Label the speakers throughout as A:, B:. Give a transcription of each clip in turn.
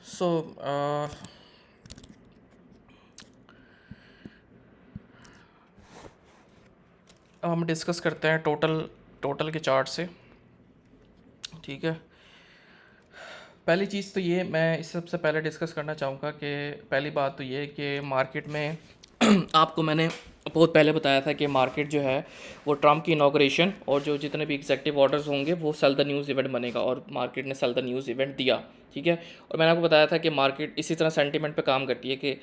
A: सो अब हम डिस्कस करते हैं टोटल टोटल के चार्ट से। ठीक है, पहली चीज़ तो ये मैं इस सबसे पहले डिस्कस करना चाहूँगा कि पहली बात तो ये कि मार्केट में आपको मैंने बहुत पहले बताया था कि मार्केट जो है वो ट्रम्प की इनॉग्रेशन और जो जितने भी एग्जेक्टिव ऑर्डर्स होंगे वो सेल द न्यूज़ इवेंट बनेगा, और मार्केट ने सेल द न्यूज़ इवेंट दिया। ठीक है, और मैंने आपको बताया था कि मार्केट इसी तरह सेंटीमेंट पे काम करती है कि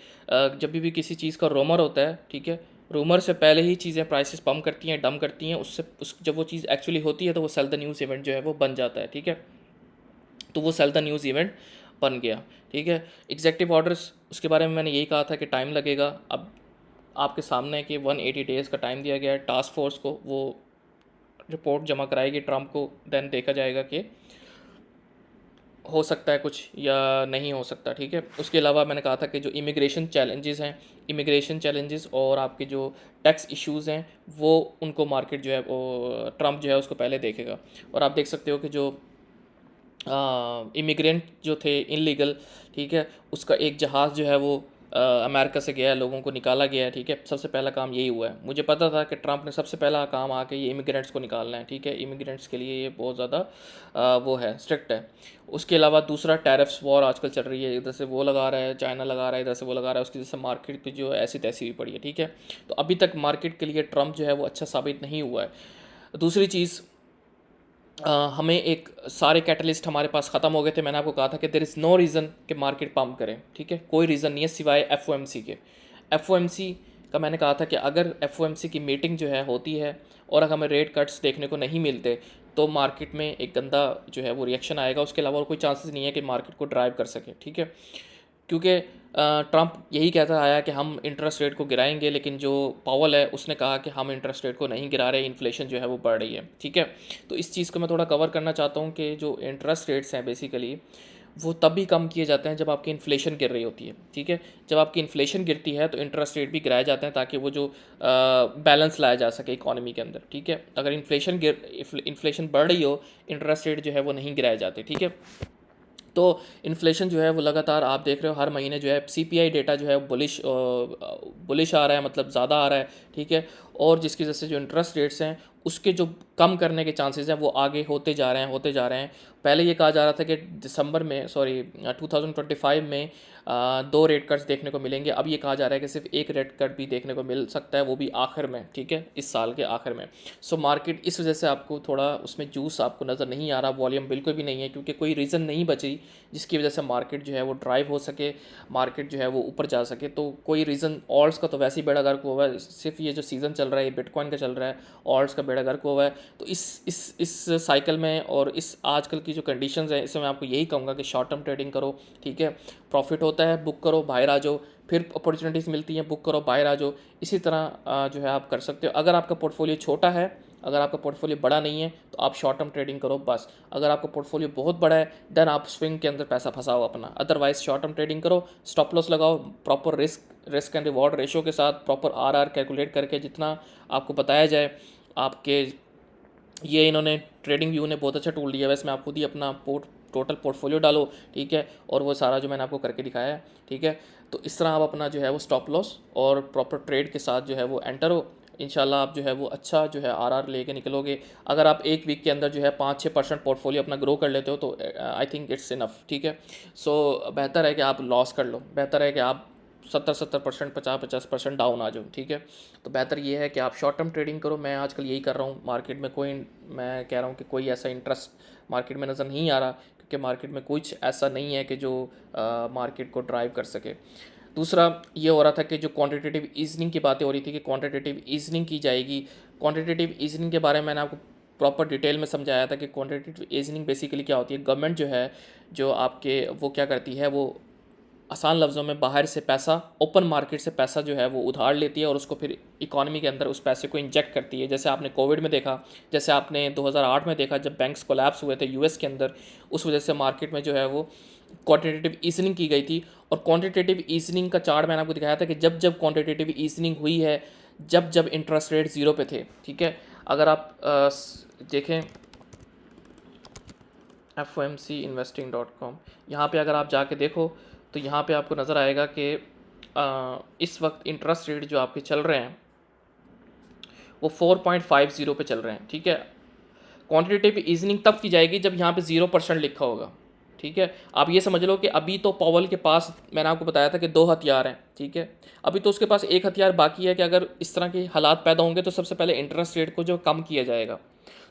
A: जब भी किसी चीज़ का रूमर होता है, ठीक है, रूमर से पहले ही चीज़ें प्राइसेस पम्प करती हैं, डम करती हैं, उससे उस जब वो चीज़ एक्चुअली होती है तो वो सेल द न्यूज़ इवेंट जो है वो बन जाता है। ठीक है, तो वो सेल द न्यूज़ इवेंट बन गया। ठीक है, एग्जेक्टिव ऑर्डर्स उसके बारे में मैंने यही कहा था कि टाइम लगेगा। अब आपके सामने है कि 180 डेज़ का टाइम दिया गया है टास्क फोर्स को, वो रिपोर्ट जमा कराएगी ट्रम्प को, देन देखा जाएगा कि हो सकता है कुछ या नहीं हो सकता। ठीक है, उसके अलावा मैंने कहा था कि जो इमिग्रेशन चैलेंजेस हैं, इमिग्रेशन चैलेंजेस और आपके जो टैक्स इश्यूज़ हैं वो उनको मार्केट जो है वो ट्रम्प जो है उसको पहले देखेगा। और आप देख सकते हो कि जो इमिग्रेंट जो थे इनलीगल, ठीक है, उसका एक जहाज़ जो है वो अमेरिका से गया है, लोगों को निकाला गया है। ठीक है, सबसे पहला काम यही हुआ है। मुझे पता था कि ट्रंप ने सबसे पहला काम आके ये इमिग्रेंट्स को निकालना है। ठीक है, इमिग्रेंट्स के लिए ये बहुत ज़्यादा वो है, स्ट्रिक्ट है। उसके अलावा दूसरा टैरिफ्स वॉर आजकल चल रही है, इधर से वो लगा रहा है, चाइना लगा रहा है, इधर से वो लगा रहा है, उसकी वजह से मार्केट पे जो है ऐसी तैसी भी पड़ी है। ठीक है, तो अभी तक मार्केट के लिए ट्रंप जो है वो अच्छा साबित नहीं हुआ है। दूसरी चीज़, हमें एक सारे कैटलिस्ट हमारे पास ख़त्म हो गए थे। मैंने आपको कहा था कि देर इज़ नो रीज़न कि मार्केट पम्प करें। ठीक है, कोई रीज़न नहीं है सिवाय एफ के। एफ का मैंने कहा था कि अगर एफ की मीटिंग जो है होती है और अगर हमें रेट कट्स देखने को नहीं मिलते तो मार्केट में एक गंदा जो है वो रिएक्शन आएगा। उसके अलावा और कोई चांसेस नहीं है कि मार्केट को ड्राइव कर सके। ठीक है, क्योंकि ट्रंप यही कहता आया कि हम इंटरेस्ट रेट को गिराएंगे, लेकिन जो पावल है उसने कहा कि हम इंटरेस्ट रेट को नहीं गिरा रहे, इन्फ्लेशन जो है वो बढ़ रही है। ठीक है, तो इस चीज़ को मैं थोड़ा कवर करना चाहता हूँ कि जो इंटरेस्ट रेट्स हैं बेसिकली वो तब भी कम किए जाते हैं जब आपकी इन्फ्लेशन गिर रही होती है। ठीक है, जब आपकी इन्फ्लेशन गिरती है तो इंटरेस्ट रेट भी गिराए जाते हैं ताकि वो जो बैलेंस लाया जा सके इकोनॉमी के अंदर। ठीक है, अगर इन्फ्लेशन बढ़ रही हो, इंटरेस्ट रेट जो है वो नहीं गिराए जाते। ठीक है, तो इन्फ्लेशन जो है वो लगातार आप देख रहे हो हर महीने जो है सीपीआई डेटा जो है बुलिश आ रहा है, मतलब ज़्यादा आ रहा है। ठीक है, और जिसकी वजह से जो इंटरेस्ट रेट्स हैं उसके जो कम करने के चांसेस हैं वो आगे होते जा रहे हैं, होते जा रहे हैं। पहले ये कहा जा रहा था कि दिसंबर में, सॉरी 2025 में 2 रेट कट्स देखने को मिलेंगे। अब ये कहा जा रहा है कि सिर्फ एक रेट कट भी देखने को मिल सकता है, वो भी आखिर में। ठीक है, इस साल के आखिर में। सो मार्केट इस वजह से आपको थोड़ा उसमें जूस आपको नज़र नहीं आ रहा, वॉल्यूम बिल्कुल भी नहीं है, क्योंकि कोई रीज़न नहीं बची जिसकी वजह से मार्केट जो है वो ड्राइव हो सके, मार्केट जो है वो ऊपर जा सके। तो कोई रीज़न, ऑल्ट्स का तो वैसे ही बेड़ा गर्क हुआ है, सिर्फ ये जो सीज़न चल रहा है, बिटकॉइन का चल रहा है, ऑल्ट्स का बेड़ा गर्क हुआ है। तो इस साइकिल में और इस आजकल की जो कंडीशंस है, इसमें मैं आपको यही कहूँगा कि शॉर्ट टर्म ट्रेडिंग करो। ठीक है, प्रॉफिट होता है बुक करो, बाहर आ जाओ, फिर अपॉर्चुनिटीज़ मिलती हैं बुक करो, बाहर आ जाओ। इसी तरह जो है आप कर सकते हो। अगर आपका पोर्टफोलियो छोटा है, अगर आपका पोर्टफोलियो बड़ा नहीं है तो आप शॉर्ट टर्म ट्रेडिंग करो बस। अगर आपका पोर्टफोलियो बहुत बड़ा है देन आप स्विंग के अंदर पैसा फंसाओ अपना, अदरवाइज शॉर्ट टर्म ट्रेडिंग करो, स्टॉप लॉस लगाओ, proper risk and reward ratio के साथ, प्रॉपर आर कैलकुलेट करके जितना आपको बताया जाए। आपके ये इन्होंने ट्रेडिंग व्यू ने बहुत अच्छा टूल दिया है, वैसे मैं आप खुद ही अपना टोटल पोर्टफोलियो डालो। ठीक है, और वो सारा जो मैंने आपको करके दिखाया है। ठीक है, तो इस तरह आप अपना जो है वो स्टॉप लॉस और प्रॉपर ट्रेड के साथ जो है वो एंटर हो। इंशाल्लाह आप जो है वो अच्छा जो है आर लेके निकलोगे। अगर आप एक वीक के अंदर जो है 5-6% पोर्टफोलियो अपना ग्रो कर लेते हो तो आई थिंक इट्स इनफ। ठीक है, सो बेहतर है कि आप लॉस कर लो, बेहतर है कि आप 70-70%, 50-50% डाउन आ जाओ। ठीक है, तो बेहतर ये है कि आप शॉर्ट टर्म ट्रेडिंग करो। मैं आजकल यही कर रहा हूँ। मार्केट में कोई, मैं कह रहा हूँ कि कोई ऐसा इंटरेस्ट मार्केट में नज़र नहीं आ रहा, क्योंकि मार्केट में कुछ ऐसा नहीं है कि जो मार्केट को ड्राइव कर सके। दूसरा ये हो रहा था कि जो क्वांटिटेटिव ईजनिंग की बातें हो रही थी कि क्वांटिटेटिव ईजनिंग की जाएगी। क्वांटिटेटिव ईजनिंग के बारे में मैंने आपको प्रॉपर डिटेल में समझाया था कि क्वांटिटेटिव ईजनिंग बेसिकली क्या होती है। गवर्नमेंट जो है, जो आपके वो क्या करती है, वो आसान लफ्ज़ों में बाहर से पैसा, ओपन मार्केट से पैसा जो है वो उधार लेती है और उसको फिर इकॉनमी के अंदर उस पैसे को इंजेक्ट करती है। जैसे आपने कोविड में देखा, जैसे आपने 2008 में देखा जब बैंक्स कोलैप्स हुए थे यूएस के अंदर, उस वजह से मार्केट में जो है वो क्वांटिटेटिव ईजनिंग की गई थी। और क्वांटिटेटिव ईजनिंग का चार्ट मैंने आपको दिखाया था कि जब जब क्वांटिटेटिव ईजनिंग हुई है, जब जब इंटरेस्ट रेट ज़ीरो पे थे। ठीक है, अगर आप देखें, fomcinvesting.com। यहाँ पे अगर आप जाके देखो तो यहाँ पे आपको नज़र आएगा कि इस वक्त इंटरेस्ट रेट जो आपके चल रहे हैं वो 4.50 पे चल रहे हैं, ठीक है। क्वांटिटेटिव ईजनिंग तब की जाएगी जब यहाँ पे 0% लिखा होगा, ठीक है। आप ये समझ लो कि अभी तो पॉवल के पास, मैंने आपको बताया था कि 2 हथियार हैं, ठीक है। अभी तो उसके पास एक हथियार बाकी है कि अगर इस तरह के हालात पैदा होंगे तो सबसे पहले इंटरेस्ट रेट को जो कम किया जाएगा।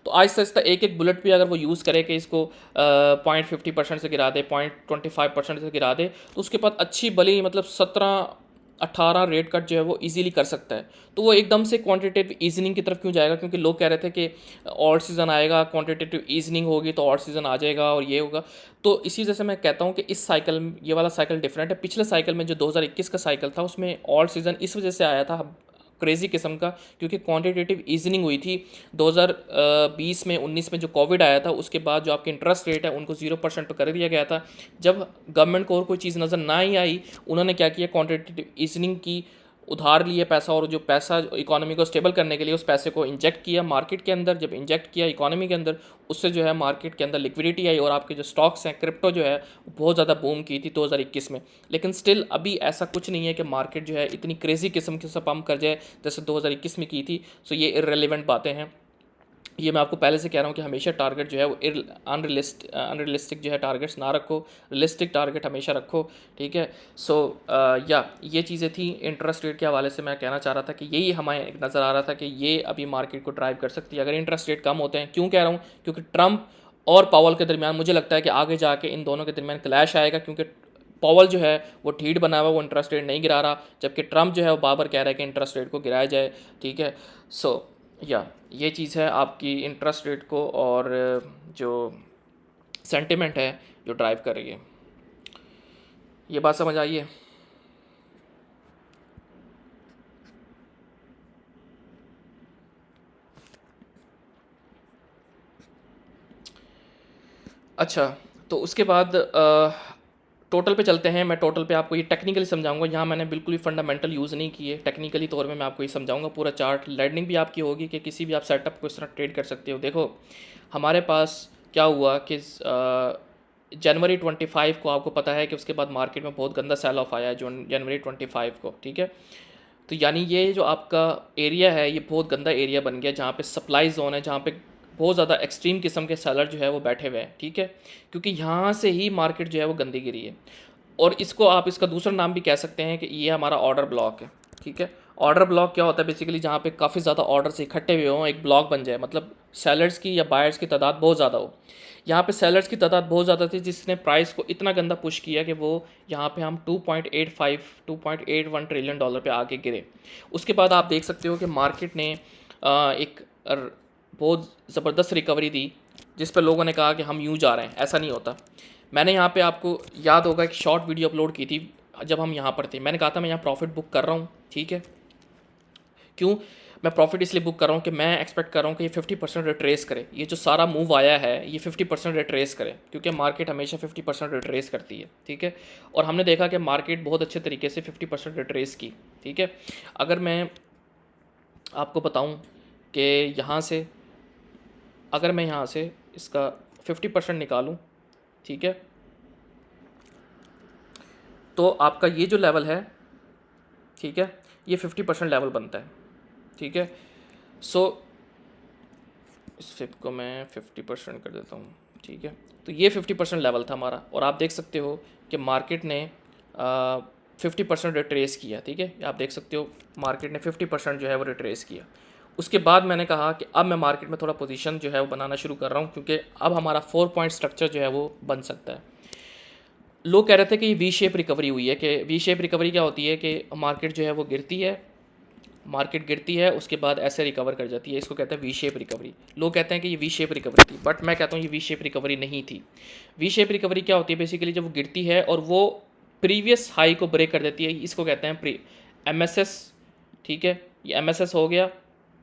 A: तो आहिस्ता आहिस्ता एक एक बुलेट भी अगर वो यूज़ करे कि इसको 0.50% से गिरा दे, 0.25% से गिरा दे, तो उसके बाद अच्छी भली मतलब 17-18 रेट कट जो है वो इजीली कर सकता है। तो वो एकदम से क्वांटिटेटिव ईजनिंग की तरफ क्यों जाएगा? क्योंकि लोग कह रहे थे कि ऑड सीज़न आएगा, क्वांटिटेटिव ईजनिंग होगी तो ऑड सीज़न आ जाएगा और ये होगा। तो इसी वजह से मैं कहता हूँ कि इस साइकिल, ये वाला साइकिल डिफरेंट है। पिछले साइकिल में जो 2021 का साइकिल था उसमें ऑड सीज़न इस वजह से आया था क्रेज़ी किस्म का, क्योंकि क्वांटिटेटिव ईजनिंग हुई थी 2020 में, 19 में जो कोविड आया था उसके बाद जो आपके इंटरेस्ट रेट है उनको 0% पर कर दिया गया था। जब गवर्नमेंट को और कोई चीज़ नज़र ना ही आई, उन्होंने क्या किया, क्वांटिटेटिव ईजनिंग की, उधार लिए पैसा, और जो पैसा इकोनॉमी को स्टेबल करने के लिए उस पैसे को इंजेक्ट किया मार्केट के अंदर। जब इंजेक्ट किया इकोनॉमी के अंदर, उससे जो है मार्केट के अंदर लिक्विडिटी आई और आपके जो स्टॉक्स हैं, क्रिप्टो जो है बहुत ज़्यादा बूम की थी 2021 में। लेकिन स्टिल अभी ऐसा कुछ नहीं है कि मार्केट जो है इतनी क्रेज़ी किस्म के से पम्प कर जाए जैसे 2021 में की थी। सो ये इररेलेवेंट बातें हैं। ये मैं आपको पहले से कह रहा हूँ कि हमेशा टारगेट जो है वो अनरियलिस्टिक जो है टारगेट्स ना रखो, रियलिस्टिक टारगेट हमेशा रखो, ठीक है। सो या ये चीज़ें थी इंटरेस्ट रेट के हवाले से। मैं कहना चाह रहा था कि यही हमें एक नज़र आ रहा था कि ये अभी मार्केट को ड्राइव कर सकती है अगर इंटरेस्ट रेट कम होते हैं। क्यों कह रहा हूँ? क्योंकि ट्रंप और पावल के दरमियान मुझे लगता है कि आगे जाके इन दोनों के दरमियान क्लैश आएगा, क्योंकि पावल जो है वो ढीठ बना हुआ, वो इंटरेस्ट रेट नहीं गिरा रहा, जबकि ट्रंप जो है वो बार कह रहा है कि इंटरेस्ट रेट को गिराया जाए, ठीक है। सो या ये चीज़ है आपकी इंटरेस्ट रेट को और जो सेंटिमेंट है जो ड्राइव कर रही है। ये बात समझ आई है? अच्छा, तो उसके बाद टोटल पे चलते हैं। मैं टोटल पे आपको ये टेक्निकली समझाऊंगा। यहाँ मैंने बिल्कुल भी फंडामेंटल यूज़ नहीं किए, टेक्निकली तौर में मैं आपको ये समझाऊंगा। पूरा चार्ट लर्निंग भी आपकी होगी कि किसी भी आप सेटअप को इस तरह ट्रेड कर सकते हो। देखो हमारे पास क्या हुआ कि जनवरी 25 को आपको पता है कि उसके बाद मार्केट में बहुत गंदा सेल ऑफ आया है जो जनवरी 25 को, ठीक है। तो यानी ये जो आपका एरिया है ये बहुत गंदा एरिया बन गया जहाँ पे सप्लाई जोन है, जहाँ पे बहुत ज़्यादा एक्सट्रीम किस्म के सेलर जो है वो बैठे हुए हैं, ठीक है। क्योंकि यहाँ से ही मार्केट जो है वो गंदी गिरी है। और इसको आप इसका दूसरा नाम भी कह सकते हैं कि ये हमारा ऑर्डर ब्लॉक है, ठीक है। ऑर्डर ब्लॉक क्या होता है? बेसिकली जहाँ पे काफ़ी ज़्यादा ऑर्डर्स इकट्ठे हुए हों, एक ब्लॉक बन जाए, मतलब सेलर्स की या बायर्स की तादाद बहुत ज़्यादा हो। यहाँ पे सेलर्स की तादाद बहुत ज़्यादा थी जिसने प्राइस को इतना गंदा पुश किया कि वो यहाँ पे हम 2.81 ट्रिलियन डॉलर पे आके गिरे। उसके बाद आप देख सकते हो कि मार्केट ने एक बहुत ज़बरदस्त रिकवरी दी, जिस पर लोगों ने कहा कि हम यूँ जा रहे हैं। ऐसा नहीं होता। मैंने यहाँ पे आपको याद होगा एक शॉर्ट वीडियो अपलोड की थी जब हम यहाँ पर थे। मैंने कहा था मैं यहाँ प्रॉफिट बुक कर रहा हूँ, ठीक है। क्यों मैं प्रॉफिट इसलिए बुक कर रहा हूँ कि मैं एक्सपेक्ट कर रहा हूँ कि ये 50% रिट्रेस करे। ये जो सारा मूव आया है ये 50% रिट्रेस करे, क्योंकि मार्केट हमेशा 50% रिट्रेस करती है, ठीक है। और हमने देखा कि मार्केट बहुत अच्छे तरीके से 50% रिट्रेस की, ठीक है। अगर मैं आपको बताऊँ कि यहाँ से, अगर मैं यहाँ से इसका 50% निकालूँ, ठीक है, तो आपका ये जो लेवल है, ठीक है, ये 50% लेवल बनता है, ठीक है। सो इस फिप को मैं 50% कर देता हूँ, ठीक है। तो ये 50% लेवल था हमारा, और आप देख सकते हो कि मार्केट ने 50% रिट्रेस किया, ठीक है। आप देख सकते हो मार्केट ने 50% जो है वो रिट्रेस किया। उसके बाद मैंने कहा कि अब मैं मार्केट में थोड़ा पोजीशन जो है वो बनाना शुरू कर रहा हूँ, क्योंकि अब हमारा 4 पॉइंट स्ट्रक्चर जो है वो बन सकता है। लोग कह रहे थे कि ये वी शेप रिकवरी हुई है। कि वी शेप रिकवरी क्या होती है कि मार्केट जो है वो गिरती है, मार्केट गिरती है, उसके बाद ऐसे रिकवर कर जाती है, इसको कहते हैं वी शेप रिकवरी। लोग कहते हैं कि ये वी शेप रिकवरी थी, बट मैं कहता हूँ ये वी शेप रिकवरी नहीं थी। वी शेप रिकवरी क्या होती है? बेसिकली जब वो गिरती है और वो प्रीवियस हाई को ब्रेक कर देती है, इसको कहते हैं MSS, ठीक है। ये MSS हो गया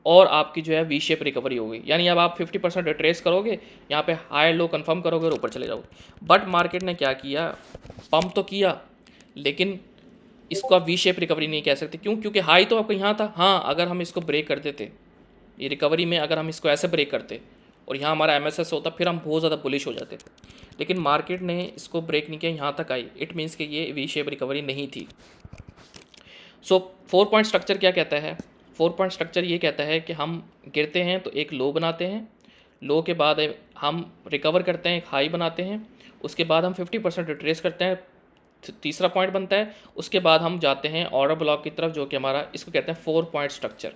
A: और आपकी जो है वी शेप रिकवरी हो गई। यानी अब आप 50% रिट्रेस करोगे, यहाँ पे हाई लो कंफर्म करोगे और ऊपर चले जाओगे। बट मार्केट ने क्या किया? पंप तो किया, लेकिन इसको आप वी शेप रिकवरी नहीं कह सकते। क्यों? क्योंकि हाई तो आपको यहाँ था। हाँ, अगर हम इसको ब्रेक कर देते, ये रिकवरी में अगर हम इसको ऐसे ब्रेक करते और यहाँ हमारा MSS होता फिर हम बहुत ज़्यादा बुलिश हो जाते। लेकिन मार्केट ने इसको ब्रेक नहीं किया, यहाँ तक आई, इट मीन्स कि ये वी शेप रिकवरी नहीं थी। सो 4 पॉइंट स्ट्रक्चर क्या कहता है? 4 पॉइंट स्ट्रक्चर ये कहता है कि हम गिरते हैं तो एक लो बनाते हैं, लो के बाद हम रिकवर करते हैं, एक हाई बनाते हैं, उसके बाद हम 50% रिट्रेस करते हैं, तीसरा पॉइंट बनता है, उसके बाद हम जाते हैं ऑर्डर ब्लॉक की तरफ, जो कि हमारा इसको कहते हैं 4 पॉइंट स्ट्रक्चर।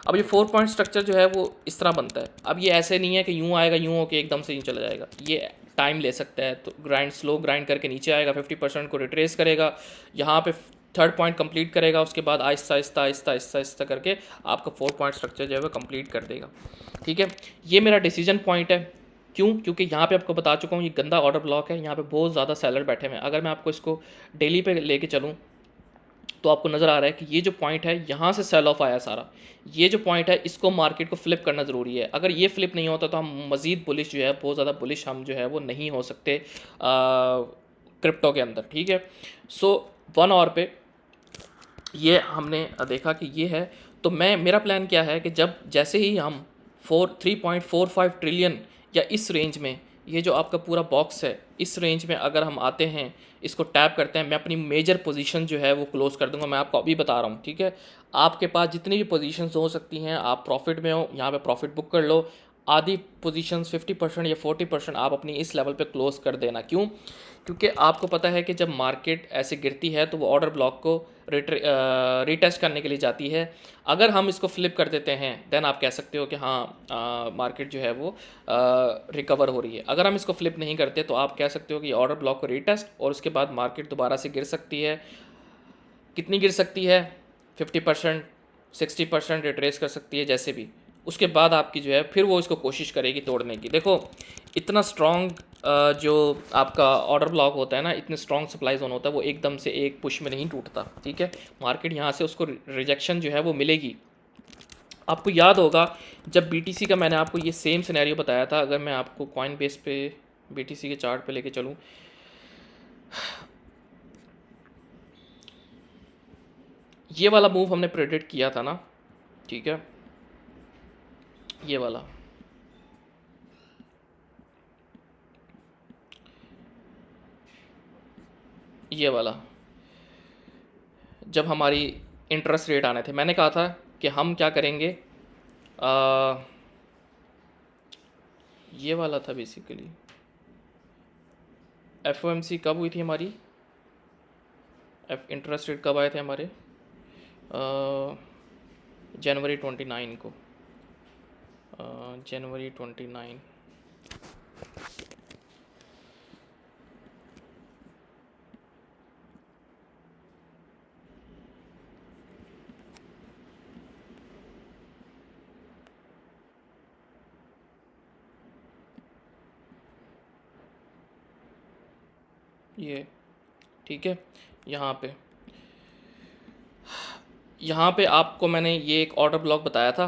A: अब ये 4 पॉइंट स्ट्रक्चर जो है वो इस तरह बनता है। अब ये ऐसे नहीं है कि यूँ आएगा, यूँ होके एकदम से यूँ चला जाएगा, ये टाइम ले सकता है। तो ग्राइंड, स्लो ग्राइंड करके नीचे आएगा, 50% को रिट्रेस करेगा, यहाँ पे थर्ड पॉइंट कंप्लीट करेगा, उसके बाद आहिस्ता आहिस्ता आहिस्ता आहिस्ता आहिस्ता करके आपका 4 पॉइंट स्ट्रक्चर जो है वो कंप्लीट कर देगा। ठीक है, ये मेरा डिसीजन पॉइंट है। क्यों? क्योंकि यहाँ पे आपको बता चुका हूँ ये गंदा ऑर्डर ब्लॉक है, यहाँ पे बहुत ज़्यादा सेलर बैठे हुए हैं। अगर मैं आपको इसको डेली पे लेके चलूँ तो आपको नज़र आ रहा है कि ये जो पॉइंट है यहाँ से सेल ऑफ आया सारा, ये जो पॉइंट है इसको मार्केट को फ्लिप करना ज़रूरी है। अगर ये फ्लिप नहीं होता तो हम मज़ीद बुलिश जो है, बहुत ज़्यादा बुलिश हम जो है वो नहीं हो सकते क्रिप्टो के अंदर। ठीक है, सो 1 आवर पे ये हमने देखा कि ये है। तो मेरा प्लान क्या है कि जब जैसे ही हम 3.45 ट्रिलियन या इस रेंज में, ये जो आपका पूरा बॉक्स है इस रेंज में अगर हम आते हैं, इसको टैप करते हैं, मैं अपनी मेजर पोजीशन जो है वो क्लोज़ कर दूंगा। मैं आपको अभी बता रहा हूँ। ठीक है, आपके पास जितनी भी पोजीशंस हो सकती हैं, आप प्रॉफिट में हो, यहाँ पे प्रॉफिट बुक कर लो। आधी पोजीशंस 50% या 40% आप अपनी इस लेवल पे क्लोज़ कर देना। क्यों? क्योंकि आपको पता है कि जब मार्केट ऐसे गिरती है तो वो ऑर्डर ब्लॉक को रीटेस्ट करने के लिए जाती है। अगर हम इसको फ्लिप कर देते हैं देन आप कह सकते हो कि हाँ मार्केट जो है वो रिकवर हो रही है। अगर हम इसको फ्लिप नहीं करते तो आप कह सकते हो कि ऑर्डर ब्लॉक को रीटेस्ट, और उसके बाद मार्केट दोबारा से गिर सकती है। कितनी गिर सकती है? 50%, 60% रिट्रेस कर सकती है, जैसे भी। उसके बाद आपकी जो है फिर वो इसको कोशिश करेगी तोड़ने की। देखो इतना स्ट्रॉन्ग जो आपका ऑर्डर ब्लॉक होता है ना, इतने स्ट्रॉन्ग सप्लाई जोन होता है, वो एकदम से एक पुश में नहीं टूटता। ठीक है, मार्केट यहाँ से उसको रिजेक्शन जो है वो मिलेगी। आपको याद होगा जब BTC का मैंने आपको ये सेम सिनेरियो बताया था। अगर मैं आपको कॉइन बेस पे BTC के चार्ट पे लेके चलूँ, ये वाला मूव हमने प्रेडिक्ट किया था ना। ठीक है, ये वाला, ये वाला, जब हमारी इंटरेस्ट रेट आने थे, मैंने कहा था कि हम क्या करेंगे। ये वाला था बेसिकली। FOMC कब हुई थी हमारी? इंटरेस्ट रेट कब आए थे हमारे? जनवरी 29 को, जनवरी 29। ये ठीक है, यहाँ पे आपको मैंने ये एक ऑर्डर ब्लॉक बताया था।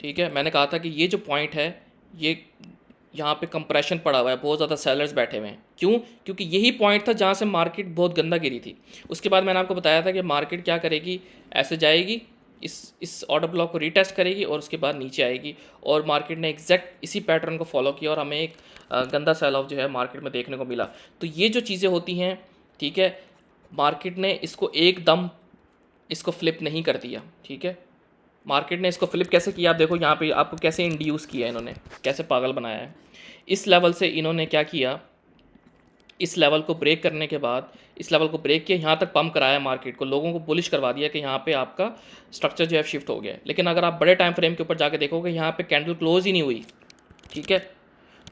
A: ठीक है, मैंने कहा था कि ये जो पॉइंट है, ये यहाँ पे कंप्रेशन पड़ा हुआ है, बहुत ज़्यादा सेलर्स बैठे हुए हैं। क्यों? क्योंकि यही पॉइंट था जहाँ से मार्केट बहुत गंदा गिरी थी। उसके बाद मैंने आपको बताया था कि मार्केट क्या करेगी, ऐसे जाएगी, इस ऑर्डर ब्लॉक को रीटेस्ट करेगी और उसके बाद नीचे आएगी। और मार्केट ने एग्जैक्ट इसी पैटर्न को फॉलो किया और हमें एक गंदा सेल ऑफ जो है मार्केट में देखने को मिला। तो ये जो चीज़ें होती हैं, ठीक है, मार्केट ने इसको एकदम इसको फ्लिप नहीं कर दिया। ठीक है, मार्केट ने इसको फ्लिप कैसे किया आप देखो, यहाँ पे आपको कैसे इंड्यूस किया इन्होंने, कैसे पागल बनाया है। इस लेवल से इन्होंने क्या किया, इस लेवल को ब्रेक करने के बाद, इस लेवल को ब्रेक किया, यहाँ तक पम्प कराया मार्केट को, लोगों को बुलिश करवा दिया कि यहाँ पे आपका स्ट्रक्चर जो है शिफ्ट हो गया है। लेकिन अगर आप बड़े टाइम फ्रेम के ऊपर जाके देखोगे, यहाँ पे कैंडल क्लोज ही नहीं हुई। ठीक है,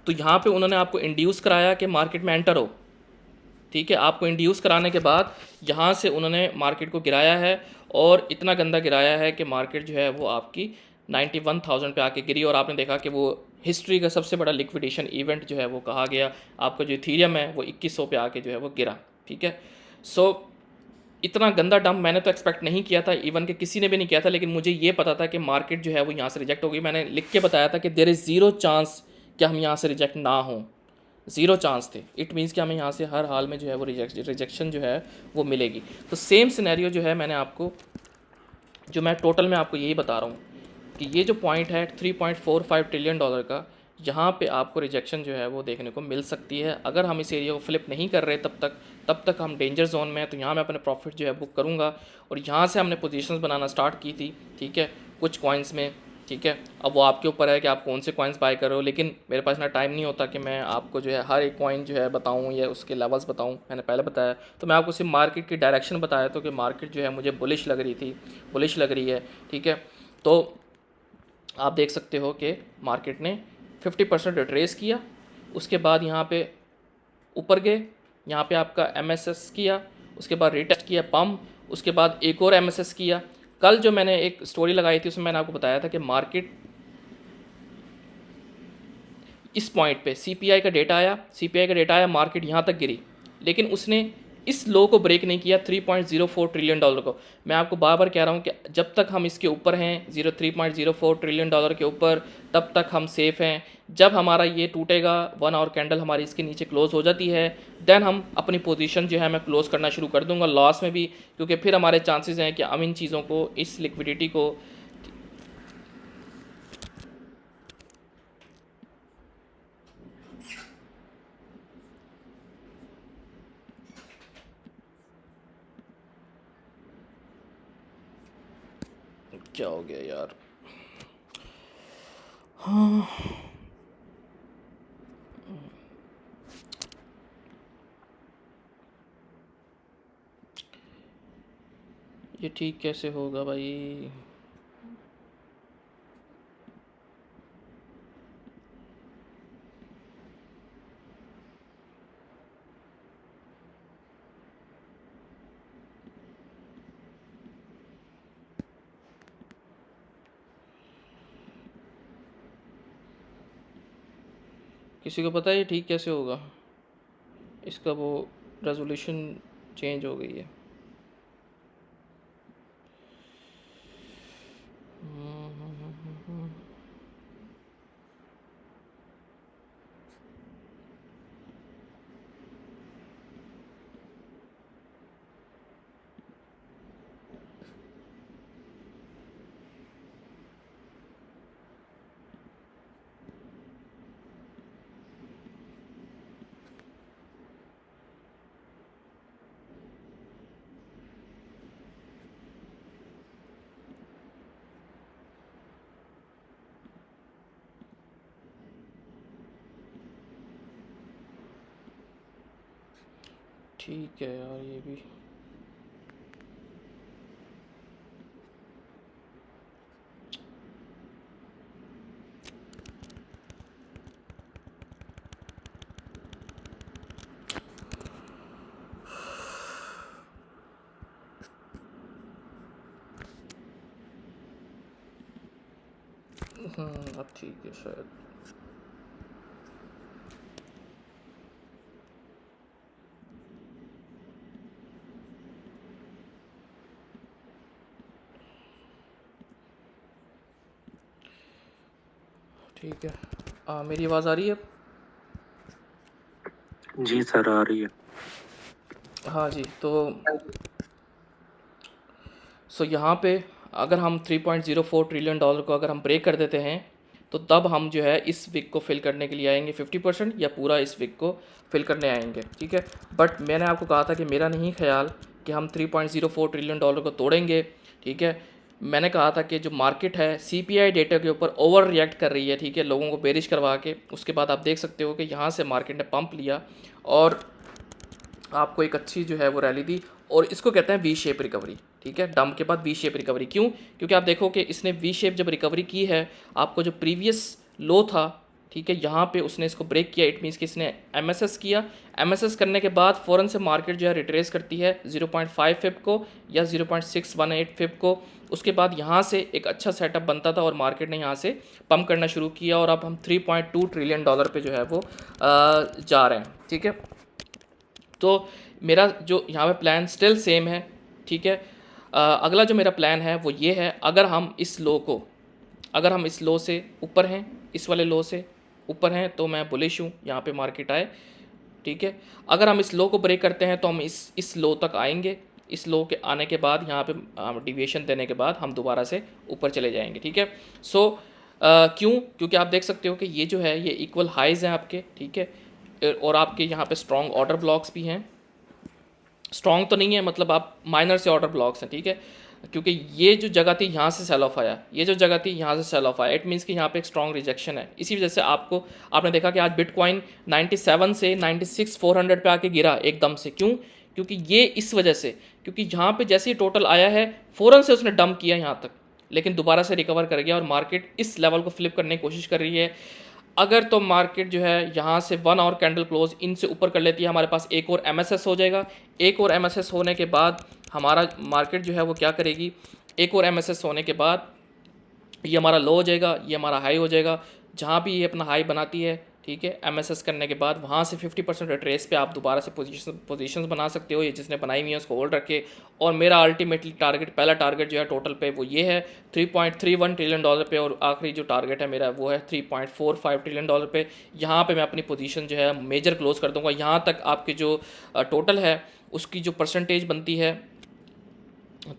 A: तो यहाँ पे उन्होंने आपको इंड्यूस कराया कि मार्केट में एंटर हो। ठीक है, आपको इंड्यूस कराने के बाद यहाँ से उन्होंने मार्केट को गिराया है, और इतना गंदा गिराया है कि मार्केट जो है वो आपकी 91,000 पे आके गिरी। और आपने देखा कि वो हिस्ट्री का सबसे बड़ा लिक्विडेशन इवेंट जो है वो कहा गया। आपका जो इथीरियम है वो 2100 पे आके जो है वो गिरा। ठीक है, सो इतना गंदा डंप मैंने तो एक्सपेक्ट नहीं किया था, इवन कि किसी ने भी नहीं किया था। लेकिन मुझे ये पता था कि मार्केट जो है वो यहाँ से रिजेक्ट होगी। मैंने लिख के बताया था कि देयर इज़ ज़ीरो चांस कि हम यहाँ से रिजेक्ट ना हों, ज़ीरो चांस थे। इट मीन्स कि हमें यहाँ से हर हाल में जो है वो रिजेक्शन जो है वो मिलेगी। तो सेम सिनेरियो जो है मैंने आपको, जो मैं टोटल में आपको यही बता रहा हूँ कि ये जो पॉइंट है 3.45 ट्रिलियन डॉलर का, यहाँ पे आपको रिजेक्शन जो है वो देखने को मिल सकती है। अगर हम इस एरिया को फ्लिप नहीं कर रहे तब तक हम डेंजर जोन में हैं। तो यहाँ मैं अपने प्रॉफिट जो है बुक करूँगा, और यहाँ से हमने पोजीशंस बनाना स्टार्ट की थी, ठीक है, कुछ कॉइन्स में, ठीक है। अब वो आपके ऊपर है कि आप कौन से कॉइन्स बाय कर रहे हो, लेकिन मेरे पास इतना टाइम नहीं होता कि मैं आपको जो है हर एक कॉइन जो है बताऊँ या उसके लेवल्स बताऊँ। मैंने पहले बताया, तो मैं आपको सिर्फ मार्केट की डायरेक्शन बताया, तो कि मार्केट जो है मुझे बुलिश लग रही थी, बुलिश लग रही है, ठीक है। तो आप देख सकते हो कि मार्केट ने 50% रिट्रेस किया, उसके बाद यहाँ पे ऊपर गए, यहाँ पे आपका एमएसएस किया, उसके बाद रिटेस्ट किया पम्प, उसके बाद एक और एमएसएस किया। कल जो मैंने एक स्टोरी लगाई थी उसमें मैंने आपको बताया था कि मार्केट इस पॉइंट पे सीपीआई का डेटा आया, मार्केट यहाँ तक गिरी, लेकिन उसने इस लो को ब्रेक नहीं किया 3.04 ट्रिलियन डॉलर को। मैं आपको बार बार कह रहा हूँ कि जब तक हम इसके ऊपर हैं 3.04 ट्रिलियन डॉलर के ऊपर, तब तक हम सेफ़ हैं। जब हमारा ये टूटेगा, 1 आवर कैंडल हमारी इसके नीचे क्लोज हो जाती है, देन हम अपनी पोजीशन जो है मैं क्लोज करना शुरू कर दूंगा लॉस में भी, क्योंकि फिर हमारे चांसेस हैं कि हम इन चीज़ों को, इस लिक्विडिटी को, क्या हो गया यार, हाँ ये ठीक कैसे होगा भाई। किसी को पता है ये ठीक कैसे होगा? इसका वो रेजोल्यूशन चेंज हो गई है। ठीक है यार, ये भी अब ठीक है शायद। ठीक है, मेरी आवाज़ आ रही है?
B: जी सर, आ रही है।
A: हाँ जी, तो यहाँ पे अगर हम 3.04 ट्रिलियन डॉलर को अगर हम ब्रेक कर देते हैं, तो तब हम जो है इस विक को फिल करने के लिए आएंगे 50%, या पूरा इस विक को फिल करने आएंगे, ठीक है। बट मैंने आपको कहा था कि मेरा नहीं ख्याल कि हम 3.04 ट्रिलियन डॉलर को तोड़ेंगे, ठीक है। मैंने कहा था कि जो मार्केट है सीपीआई डेटा के ऊपर ओवर रिएक्ट कर रही है, ठीक है, लोगों को बेरिश करवा के। उसके बाद आप देख सकते हो कि यहाँ से मार्केट ने पंप लिया और आपको एक अच्छी जो है वो रैली दी, और इसको कहते हैं वी शेप रिकवरी, ठीक है। डंप के बाद वी शेप रिकवरी। क्यों? क्योंकि आप देखो कि इसने वी शेप जब रिकवरी की है, आपको जो प्रीवियस लो था, ठीक है, यहाँ पे उसने इसको ब्रेक किया। इट मीन्स कि इसने एमएसएस किया। एमएसएस करने के बाद फ़ौरन से मार्केट जो है रिट्रेस करती है 0.5 फिप को या 0.618 फिप को। उसके बाद यहाँ से एक अच्छा सेटअप बनता था और मार्केट ने यहाँ से पंप करना शुरू किया, और अब हम 3.2 ट्रिलियन डॉलर पे जो है वो जा रहे हैं, ठीक है। तो मेरा जो यहाँ पे प्लान स्टिल सेम है, ठीक है। अगला जो मेरा प्लान है वो ये है, अगर हम इस लो से ऊपर हैं, इस वाले लो से ऊपर हैं, तो मैं बुलिश हूँ, यहाँ पे मार्केट आए, ठीक है। अगर हम इस लो को ब्रेक करते हैं तो हम इस लो तक आएंगे, इस लो के आने के बाद यहाँ पे डिविएशन देने के बाद हम दोबारा से ऊपर चले जाएंगे, ठीक है। सो क्यों? क्योंकि आप देख सकते हो कि ये जो है ये इक्वल हाइज हैं आपके, ठीक है, और आपके यहाँ पे स्ट्रॉन्ग ऑर्डर ब्लॉक्स भी हैं। स्ट्रॉन्ग तो नहीं है, मतलब आप माइनर से ऑर्डर ब्लॉक्स हैं, ठीक है, क्योंकि ये जो जगह थी यहाँ से सेल ऑफ आया, ये जो जगह थी यहाँ से सेल ऑफ आया, इट मीन्स कि यहाँ पे एक स्ट्रॉन्ग रिजेक्शन है। इसी वजह से आपने देखा कि आज बिटकॉइन 97 से 96,400 पे आके गिरा एकदम से। क्यों? क्योंकि ये इस वजह से, क्योंकि यहाँ पे जैसे ही टोटल आया है फ़ौरन से उसने डंप किया यहाँ तक, लेकिन दोबारा से रिकवर कर गया और मार्केट इस लेवल को फ्लिप करने की कोशिश कर रही है। अगर तो मार्केट जो है यहाँ से 1 आवर कैंडल क्लोज इनसे ऊपर कर लेती है, हमारे पास एक और एमएसएस हो जाएगा। एक और एमएसएस होने के बाद हमारा मार्केट जो है वो क्या करेगी, एक और एमएसएस होने के बाद ये हमारा लो हो जाएगा, ये हमारा हाई हो जाएगा। जहाँ भी ये अपना हाई बनाती है, ठीक है, एमएसएस करने के बाद वहाँ से 50% रिट्रेस पे आप दोबारा से पोजीशंस बना सकते हो। ये जिसने बनाई हुई है उसको होल्ड रखे। और मेरा अल्टीमेटली टारगेट, पहला टारगेट जो है टोटल पे वो ये है $3.31 ट्रिलियन पे, और आखिरी जो टारगेट है मेरा वो है $3.45 ट्रिलियन पे। यहाँ पे मैं अपनी पोजीशन जो है मेजर क्लोज कर दूंगा। यहाँ तक आपकी जो टोटल है उसकी जो परसेंटेज बनती है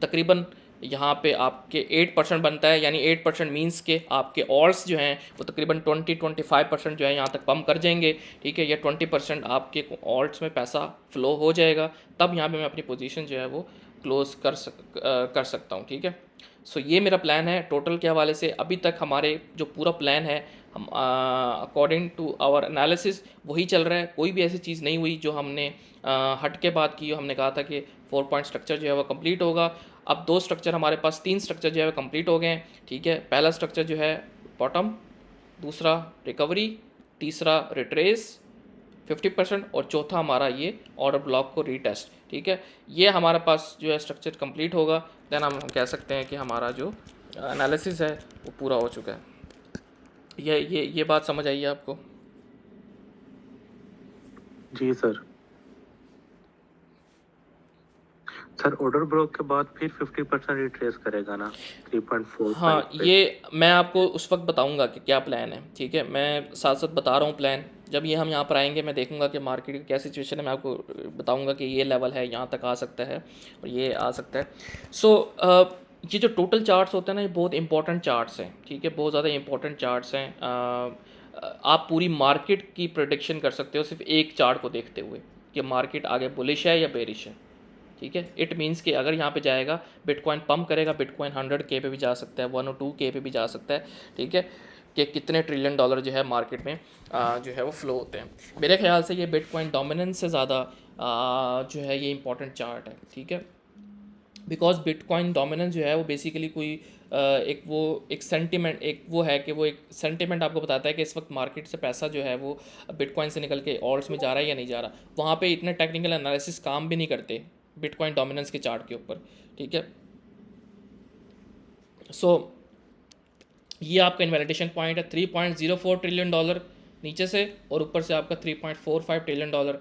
A: तकरीबन यहाँ पे आपके 8% बनता है, यानी 8% मीन्स के आपके ऑल्स जो हैं वो तकरीबन 20-25% जो है यहाँ तक पम्प कर जाएंगे, ठीक है, या 20% आपके ऑल्ट्स में पैसा फ्लो हो जाएगा, तब यहाँ पे मैं अपनी पोजीशन जो है वो क्लोज कर सकता हूँ, ठीक है। सो ये मेरा प्लान है टोटल के हवाले से। अभी तक हमारे जो पूरा प्लान है हम अकॉर्डिंग टू आवर एनालिसिस वही चल रहा है। कोई भी ऐसी चीज़ नहीं हुई जो हमने हट के बात की। हमने कहा था कि 4 पॉइंट स्ट्रक्चर जो है वो कंप्लीट होगा। अब 2 स्ट्रक्चर हमारे पास, 3 स्ट्रक्चर जो है वो कंप्लीट हो गए हैं, ठीक है। पहला स्ट्रक्चर जो है बॉटम, दूसरा रिकवरी, तीसरा रिट्रेस 50%, और चौथा हमारा ये ऑर्डर ब्लॉक को रीटेस्ट, ठीक है। ये हमारे पास जो है स्ट्रक्चर कंप्लीट होगा, देन हम कह सकते हैं कि हमारा जो एनालिसिस है वो पूरा हो चुका है। ये बात समझ आई है आपको?
B: जी सर। सर ऑर्डर ब्लॉक के बाद फिर 50% रिट्रेस करेगा ना 3.45
A: हाँ,
B: पे?
A: ये मैं आपको उस वक्त बताऊंगा कि क्या प्लान है, ठीक है। मैं साथ साथ बता रहा हूँ प्लान। जब ये हम यहाँ पर आएंगे मैं देखूंगा कि मार्केट की क्या सिचुएशन है, मैं आपको बताऊंगा कि ये लेवल है, यहाँ तक आ सकता है और ये आ सकता है। सो ये जो टोटल चार्ट्स होते हैं ना, ये बहुत इंपॉर्टेंट चार्ट्स हैं, ठीक है, बहुत ज़्यादा इंपॉर्टेंट चार्ट्स हैं। आप पूरी मार्केट की प्रेडिक्शन कर सकते हो सिर्फ एक चार्ट को देखते हुए कि मार्केट आगे बुलिश है या बेरिश है, ठीक है। इट मीन्स कि अगर यहाँ पे जाएगा, बिटकॉइन पंप करेगा, बिटकॉइन 100K पे भी जा सकता है, 102K पे भी जा सकता है, ठीक है, कि कितने ट्रिलियन डॉलर जो है मार्केट में जो है वो फ्लो होते हैं। मेरे ख्याल से ये बिटकॉइन डोमिनेंस से ज़्यादा जो है ये इंपॉर्टेंट चार्ट है, ठीक है। बिकॉज बिटकॉइन डोमिनेंस जो है वो बेसिकली कोई एक सेंटिमेंट, एक वो है कि वो एक सेंटिमेंट आपको बताता है कि इस वक्त मार्केट से पैसा जो है वो बिटकॉइन से निकल के ऑल्ट्स में जा रहा है या नहीं जा रहा। वहाँ पे इतने टेक्निकल एनालिसिस काम भी नहीं करते बिटकॉइन डोमिनेंस के चार्ट के ऊपर, ठीक है। सो ये आपका इन्वैलिडेशन पॉइंट है, $3.04 ट्रिलियन नीचे से, और ऊपर से आपका $3.45 ट्रिलियन।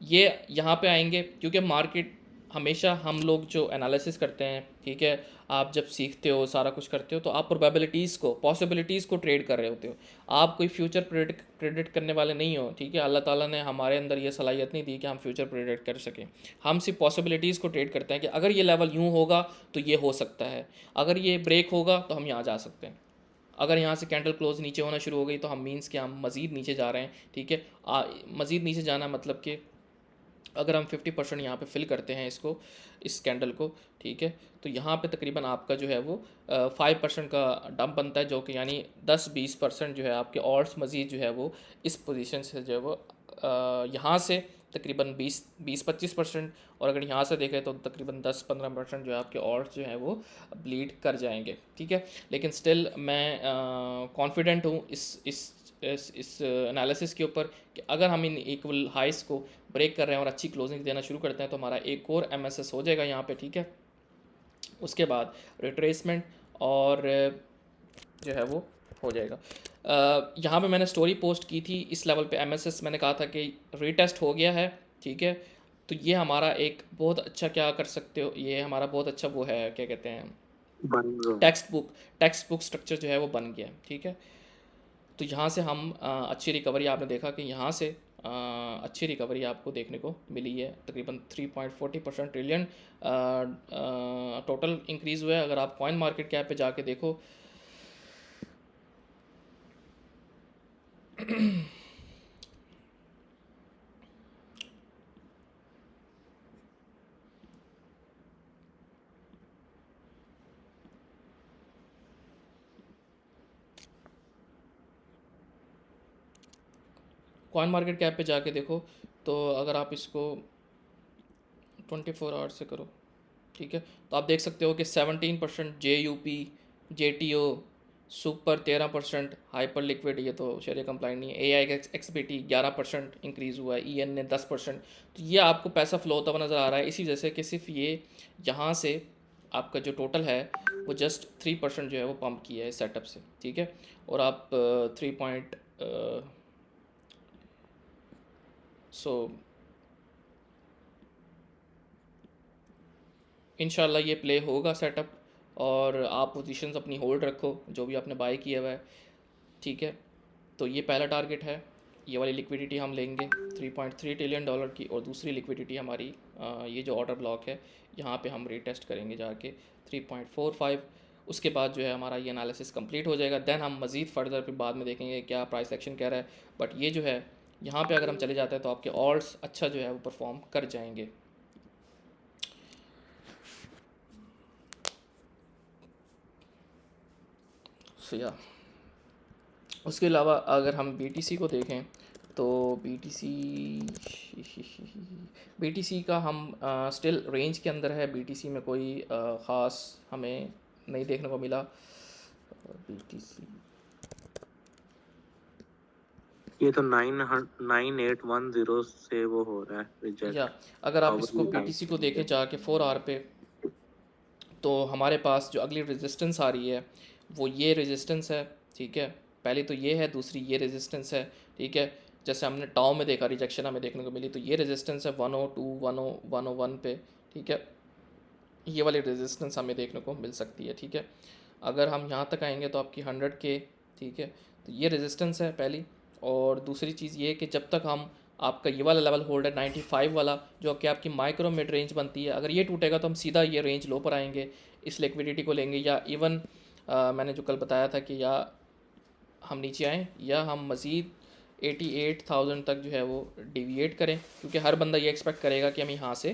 A: ये यहाँ पे आएंगे क्योंकि मार्केट हमेशा, हम लोग जो एनालिसिस करते हैं, ठीक है, आप जब सीखते हो सारा कुछ करते हो तो आप प्रोबेबिलिटीज़ को, पॉसिबिलिटीज़ को ट्रेड कर रहे होते हो। आप कोई फ्यूचर प्रेडिक्ट करने वाले नहीं हो, ठीक है। अल्लाह ताला ने हमारे अंदर ये सलाहियत नहीं दी कि हम फ्यूचर प्रेडिक्ट कर सकें। हम सिर्फ पॉसिबिलिटीज़ को ट्रेड करते हैं कि अगर ये लेवल यूँ होगा तो ये हो सकता है, अगर ये ब्रेक होगा तो हम यहाँ जा सकते हैं। अगर यहाँ से कैंडल क्लोज नीचे होना शुरू हो गई तो हम मीन्स कि हम मज़ीद नीचे जा रहे हैं, ठीक है। मज़ीद नीचे जाना मतलब कि अगर हम 50% यहाँ पे फिल करते हैं इसको, इस कैंडल को, ठीक है, तो यहाँ पे तकरीबन आपका जो है वो 5% का डंप बनता है, जो कि यानी 10-20% जो है आपके ऑल्ट्स मज़ीद जो है वो इस पोजीशन से जो है वो यहाँ से तकरीबन 20-25%, और अगर यहाँ से देखें तो तकरीबन 10-15% जो है आपके ऑल्ट्स जो है वो ब्लीड कर जाएंगे, ठीक है। लेकिन स्टिल मैं कॉन्फिडेंट हूँ इस एनालिसिस के ऊपर कि अगर हम इन इक्वल हाइस को ब्रेक कर रहे हैं और अच्छी क्लोजिंग देना शुरू करते हैं तो हमारा एक और एमएसएस हो जाएगा यहाँ पे, ठीक है। उसके बाद रिट्रेसमेंट और जो है वो हो जाएगा। यहाँ पे मैंने स्टोरी पोस्ट की थी, इस लेवल पे एमएसएस मैंने कहा था कि रीटेस्ट हो गया है, ठीक है। तो ये हमारा एक बहुत अच्छा, क्या कर सकते हो, ये हमारा बहुत अच्छा वो है, क्या कहते हैं, टेक्स्ट बुक स्ट्रक्चर जो है वो बन गया है, ठीक है। तो यहाँ से हम अच्छी रिकवरी, आपने देखा कि यहाँ से अच्छी रिकवरी आपको देखने को मिली है, तकरीबन 3.40% ट्रिलियन टोटल इंक्रीज़ हुआ है। अगर आप कॉइन मार्केट कैप पे जाके देखो कॉइन मार्केट कैप पे जाके देखो, तो अगर आप इसको 24 आवर्स से करो, ठीक है, तो आप देख सकते हो कि 17% JUP, JTO super 13%, hyper liquid ये तो शेरिया कंप्लाइंट नहीं है, AIXBT 11% इंक्रीज़ हुआ है, EN ने 10%। तो ये आपको पैसा फ्लो होता हुआ नज़र आ रहा है, इसी वजह से कि सिर्फ ये यहाँ से आपका जो टोटल है वो जस्ट 3% जो है वो पंप किया है सेटअप से, ठीक है। और आप 3 पॉइंट सो इंशाल्लाह ये प्ले होगा सेटअप, और आप पोजीशंस अपनी होल्ड रखो जो भी आपने बाय किया हुआ है, ठीक है। तो ये पहला टारगेट है, ये वाली लिक्विडिटी हम लेंगे $3.3 ट्रिलियन की, और दूसरी लिक्विडिटी हमारी ये जो ऑर्डर ब्लॉक है यहाँ पे हम रीटेस्ट करेंगे जाके 3.45। उसके बाद जो है हमारा ये एनालिसिस कंप्लीट हो जाएगा, देन हम मज़ीद फर्दर फिर बाद में देखेंगे क्या प्राइस एक्शन कह रहा है। बट ये जो है यहाँ पे अगर हम चले जाते हैं तो आपके ऑल्ट्स अच्छा जो है वो परफॉर्म कर जाएंगे। सो या उसके अलावा अगर हम BTC को देखें तो BTC का हम स्टिल रेंज के अंदर है, BTC में कोई ख़ास हमें नहीं देखने को मिला। BTC
B: ये तो 9810 से वो हो रहा है रिजेक्ट।
A: या अगर आप इसको BTC को देखें जाके 4 आवर पे, तो हमारे पास जो अगली रेजिस्टेंस आ रही है वो ये रेजिस्टेंस है, ठीक है। पहले तो ये है, दूसरी ये रेजिस्टेंस है, ठीक है। जैसे हमने टाउ में देखा रिजेक्शन हमें देखने को मिली, तो ये रेजिस्टेंस है 102, 101 पे, ठीक है। ये वाली रेजिस्टेंस हमें देखने को मिल सकती है, ठीक है। अगर हम यहाँ तक आएंगे तो आपकी 100 के, ठीक है। तो ये रेजिस्टेंस है पहली, और दूसरी चीज़ ये कि जब तक हम आपका ये वाला लेवल होल्ड है 95 वाला, जो कि आपकी माइक्रो मिड रेंज बनती है, अगर ये टूटेगा तो हम सीधा ये रेंज लो पर आएंगे, इस लिक्विडिटी को लेंगे, या इवन मैंने जो कल बताया था कि या हम नीचे आएँ या हम मज़ीद 88,000 तक जो है वो डिविएट करें, क्योंकि हर बंदा ये एक्सपेक्ट करेगा कि हमें यहाँ से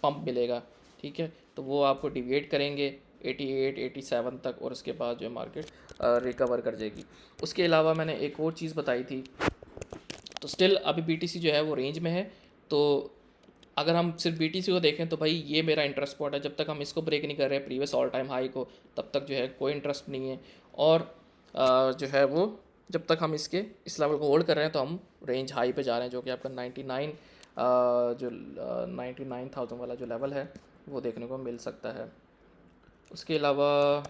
A: पंप मिलेगा, ठीक है। तो वो आपको डिविएट करेंगे 88, 87 तक, और उसके बाद जो है मार्केट रिकवर कर जाएगी। उसके अलावा मैंने एक और चीज़ बताई थी, तो स्टिल अभी BTC जो है वो रेंज में है। तो अगर हम सिर्फ BTC को देखें तो भाई ये मेरा इंटरेस्ट स्पॉट है, जब तक हम इसको ब्रेक नहीं कर रहे प्रीवियस ऑल टाइम हाई को, तब तक जो है कोई इंटरेस्ट नहीं है। और जो है वो जब तक हम इस लेवल को होल्ड कर रहे हैं तो हम रेंज हाई पे जा रहे हैं, जो कि आपका 99 जो 99,000 वाला जो लेवल है वो देखने को मिल सकता है। उसके अलावा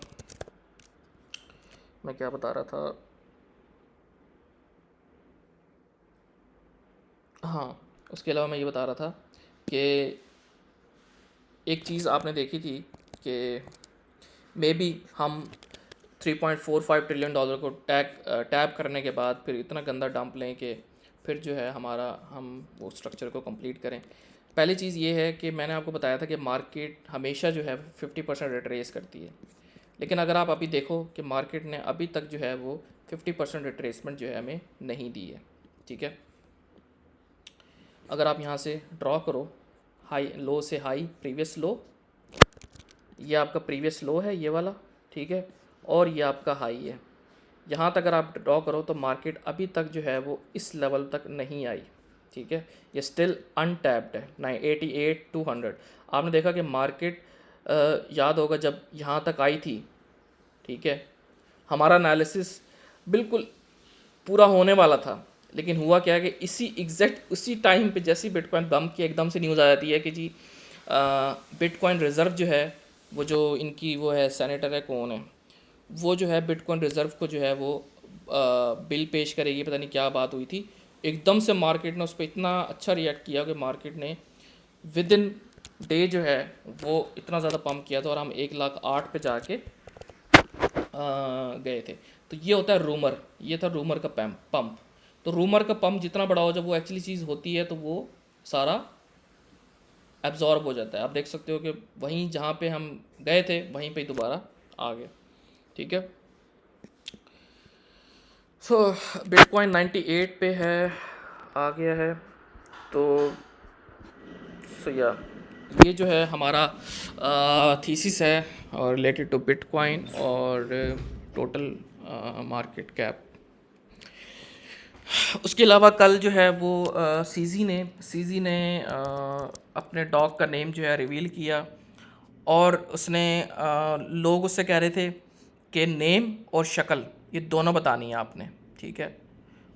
A: मैं क्या बता रहा था, हाँ, उसके अलावा मैं ये बता रहा था कि एक चीज़ आपने देखी थी कि मे बी हम 3.45 ट्रिलियन डॉलर को टैप करने के बाद फिर इतना गंदा डंप लें कि फिर जो है हम वो स्ट्रक्चर को कंप्लीट करें। पहली चीज़ ये है कि मैंने आपको बताया था कि मार्केट हमेशा जो है 50% रिट्रेस करती है, लेकिन अगर आप अभी देखो कि मार्केट ने अभी तक जो है वो 50% रिट्रेसमेंट जो है हमें नहीं दी है, ठीक है। अगर आप यहाँ से ड्रॉ करो हाई लो से हाई, प्रीवियस लो, ये आपका प्रीवियस लो है ये वाला, ठीक है, और ये आपका हाई है। यहाँ तक अगर आप ड्रॉ करो तो मार्केट अभी तक जो है वो इस लेवल तक नहीं आई, ठीक है। ये स्टिल अनटैप्ड है 88,200। आपने देखा कि मार्केट याद होगा जब यहाँ तक आई थी, ठीक है, हमारा एनालिसिस बिल्कुल पूरा होने वाला था, लेकिन हुआ क्या है कि इसी एग्जैक्ट उसी टाइम पे जैसे बिटकॉइन बम्प की एकदम से न्यूज़ आ जाती है कि जी बिटकॉइन रिज़र्व जो है वो जो इनकी वो है सेनेटर है कौन है वो जो है बिटकॉइन रिज़र्व को जो है वो बिल पेश करेगी, पता नहीं क्या बात हुई थी, एकदम से मार्केट ने उस पर इतना अच्छा रिएक्ट किया कि मार्केट ने विद इन डे जो है वो इतना ज़्यादा पम्प किया था, और हम 1,08,000 पे जाके गए थे। तो ये होता है रूमर, ये था रूमर का पंप। तो रूमर का पंप जितना बड़ा हो, जब वो एक्चुअली चीज़ होती है तो वो सारा एब्जॉर्ब हो जाता है। आप देख सकते हो कि वहीं जहाँ पे हम गए थे वहीं पे दोबारा आ गए, ठीक है। सो बिटकॉइन 98 पे है, आ गया है। तो सो या ये जो है हमारा थीसिस है और रिलेटेड टू बिटकॉइन और टोटल मार्केट कैप। उसके अलावा कल जो है वो सीजी ने अपने डॉग का नेम जो है रिवील किया, और उसने लोग उससे कह रहे थे कि नेम और शक्ल ये दोनों बतानी है आपने, ठीक है।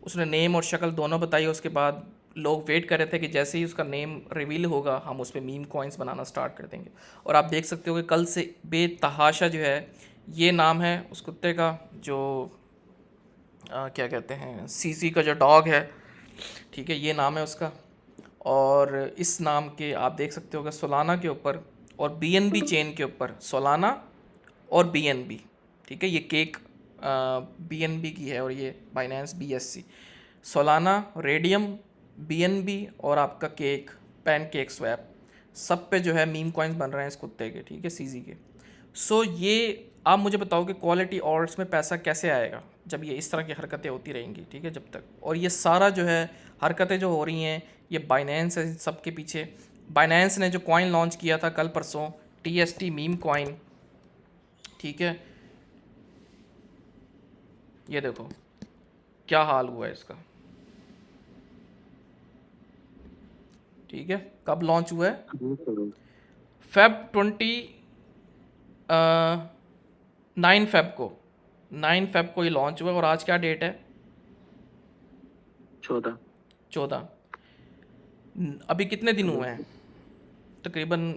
A: उसने नेम और शक्ल दोनों बताई। उसके बाद लोग वेट कर रहे थे कि जैसे ही उसका नेम रिवील होगा हम उस पर मीम कॉइन्स बनाना स्टार्ट कर देंगे। और आप देख सकते हो कि कल से बेतहाशा जो है ये नाम है उस कुत्ते का, जो क्या कहते हैं, सीसी का जो डॉग है, ठीक है, ये नाम है उसका। और इस नाम के आप देख सकते हो कि सोलाना के ऊपर और बीएनबी चेन के ऊपर सोलाना और बीएनबी, ठीक है, ये केक बीएनबी की है और ये Binance BSc, Solana, radium, BNB और आपका केक, पैनकेक स्वैप, सब पे जो है मीम कॉइन्स बन रहे हैं इस कुत्ते के, ठीक है, सीजी के। सो ये आप मुझे बताओ कि क्वालिटी ऑर्ड्स में पैसा कैसे आएगा जब ये इस तरह की हरकतें होती रहेंगी, ठीक है, जब तक। और ये सारा जो है हरकतें जो हो रही हैं ये बाइनेंस है सब के पीछे। बाइनेंस ने जो कॉइन लॉन्च किया था कल परसों, टीएसटी मीम कॉइन, ठीक है, ये देखो क्या हाल हुआ है इसका, ठीक है। कब लॉन्च हुआ है? फेब 9 फेब को ये लॉन्च हुआ, और आज क्या डेट है? 14। अभी कितने दिन हुए हैं? तकरीबन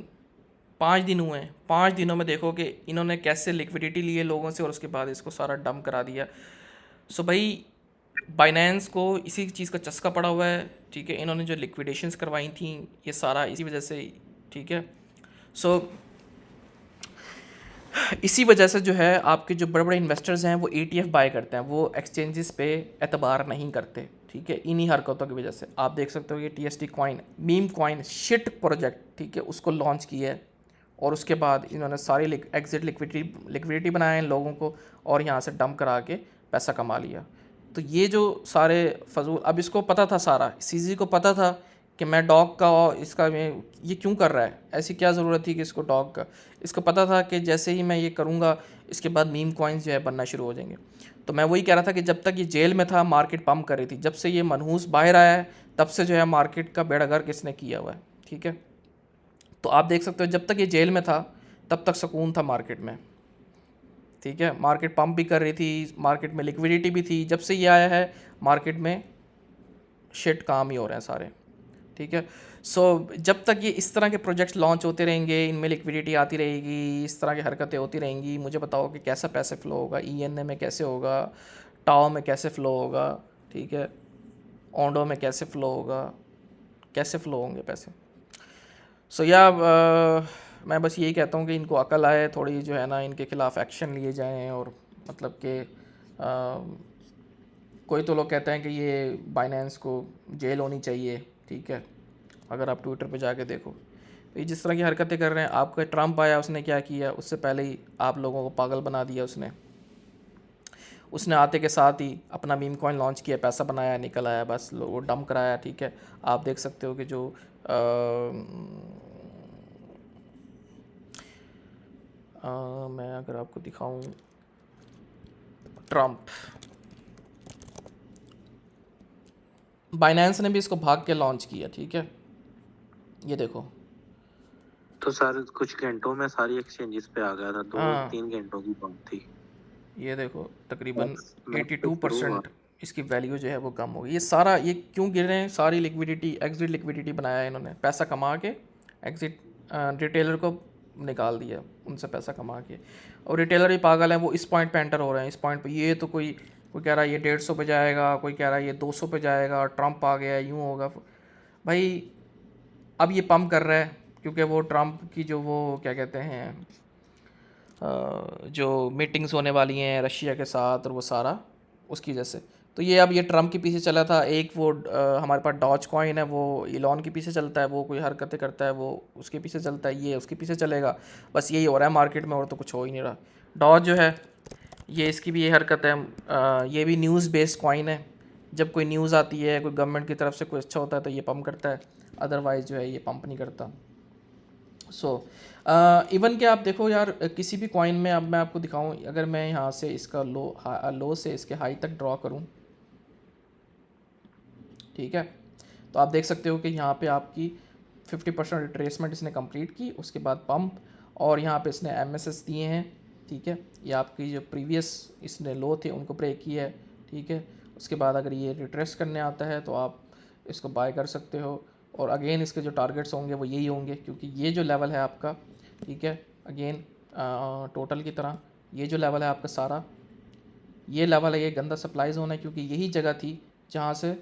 A: 5 दिन हुए हैं। 5 दिनों में देखो कि इन्होंने कैसे लिक्विडिटी लिए लोगों से और उसके बाद इसको सारा डंप करा दिया। सो भाई बाइनेंस को इसी चीज़ का चस्का पड़ा हुआ है, ठीक है। इन्होंने जो लिक्विडेशंस करवाई थी ये सारा इसी वजह से, ठीक है। सो इसी वजह से जो है आपके जो बड़े बड़े इन्वेस्टर्स हैं वो ETF बाय करते हैं, वो एक्सचेंजेस पे एतबार नहीं करते, ठीक है, इन्हीं हरकतों की वजह से। आप देख सकते हो ये TST coin, meme coin shit project, ठीक है, उसको लॉन्च किया है और उसके बाद इन्होंने सारी एग्जिट लिक्विडिटी बनाए हैं लोगों को और यहाँ से डंप करा के पैसा कमा लिया। तो ये जो सारे फजूल, अब इसको पता था, सारा सीजी को पता था कि मैं डॉग का और इसका मैं ये क्यों कर रहा है, ऐसी क्या ज़रूरत थी कि इसको डॉग का, इसको पता था कि जैसे ही मैं ये करूँगा इसके बाद मीम कॉइन्स जो है बनना शुरू हो जाएंगे। तो मैं वही कह रहा था कि जब तक ये जेल में था मार्केट पम्प कर रही थी, जब से ये मनहूस बाहर आया है तब से जो है मार्केट का बेड़ागर किसने किया हुआ है, ठीक है। तो आप देख सकते हो जब तक ये जेल में था तब तक सुकून था मार्केट में, ठीक है, मार्केट पम्प भी कर रही थी, मार्केट में लिक्विडिटी भी थी। जब से ये आया है मार्केट में शिट काम ही हो रहे हैं सारे, ठीक है। सो जब तक ये इस तरह के प्रोजेक्ट्स लॉन्च होते रहेंगे, इनमें लिक्विडिटी आती रहेगी, इस तरह की हरकतें होती रहेंगी, मुझे बताओ कि कैसा पैसे फ़्लो होगा, ENA में कैसे होगा, टाओ में कैसे फ़्लो होगा, ठीक है, ओंडो में कैसे फ़्लो होगा, कैसे फ़्लो होंगे पैसे। सो या मैं बस यही कहता हूँ कि इनको अकल आए थोड़ी, जो है ना, इनके ख़िलाफ़ एक्शन लिए जाएँ। और मतलब कि कोई तो लोग कहते हैं कि ये बाइनेंस को जेल होनी चाहिए, ठीक है। अगर आप ट्विटर पे जाके देखो तो ये जिस तरह की हरकतें कर रहे हैं, आपका ट्रम्प आया उसने क्या किया, उससे पहले ही आप लोगों को पागल बना दिया उसने आते के साथ ही अपना मीम कॉइन लॉन्च किया, पैसा बनाया, निकल आया, बस वो डंप कराया, ठीक है। आप देख सकते हो कि जो मैं अगर आपको दिखाऊं, ट्रम्प, बाइनेंस ने भी इसको भाग के लॉन्च किया, ठीक है, ये देखो।
B: तो सारे कुछ घंटों में सारी एक्सचेंजेस पे आ गया था, 2-3 घंटों की बात थी।
A: ये देखो तकरीबन
B: मैक्स पे शुरू हुआ।
A: 82% इसकी वैल्यू जो है वो कम हो गई। ये सारा ये क्यों गिर रहे हैं? सारी लिक्विडिटी, एग्जिट लिक्विडिटी बनाया है इन्होंने, पैसा कमा के एग्जिट रिटेलर को निकाल दिया, उनसे पैसा कमा के। और रिटेलर ही पागल है, वो इस पॉइंट पे एंटर हो रहे हैं, इस पॉइंट पे। ये तो कोई कोई कह रहा है ये 150 पे जाएगा, कोई कह रहा है ये 200 पे जाएगा, ट्रम्प आ गया, यूँ होगा। भाई अब ये पम्प कर रहा है क्योंकि वो ट्रम्प की जो वो क्या कहते हैं जो मीटिंग्स होने वाली हैं रशिया के साथ और वो सारा उसकी वजह से। तो ये अब ये ट्रम्प के पीछे चला था, एक वो हमारे पास डॉज कॉइन है वो इलॉन के पीछे चलता है, वो कोई हरकतें करता है वो उसके पीछे चलता है, ये उसके पीछे चलेगा, बस यही हो रहा है मार्केट में और तो कुछ हो ही नहीं रहा। डॉज जो है ये इसकी भी ये हरकत है, ये भी न्यूज़ बेस्ड कॉइन है, जब कोई न्यूज़ आती है कोई गवर्नमेंट की तरफ से कोई अच्छा होता है तो ये पंप करता है, अदरवाइज़ जो है ये पंप नहीं करता। सो इवन कि आप देखो यार किसी भी कॉइन में, अब मैं आपको दिखाऊं, अगर मैं यहाँ से इसका लो से इसके हाई तक ड्रॉ करूँ, ठीक है, तो आप देख सकते हो कि यहाँ पे आपकी 50% रिट्रेसमेंट इसने कंप्लीट की, उसके बाद पंप, और यहाँ पे इसने MSS दिए हैं, ठीक है, ये आपकी जो प्रीवियस इसने लो थे उनको ब्रेक किया है, ठीक है। उसके बाद अगर ये रिट्रेस करने आता है तो आप इसको बाय कर सकते हो, और अगेन इसके जो टारगेट्स होंगे वो यही होंगे, क्योंकि ये जो लेवल है आपका, ठीक है, अगेन टोटल की तरह ये जो लेवल है आपका सारा, ये लेवल है, ये गंदा सप्लाई जोन है, क्योंकि यही जगह थी जहाँ से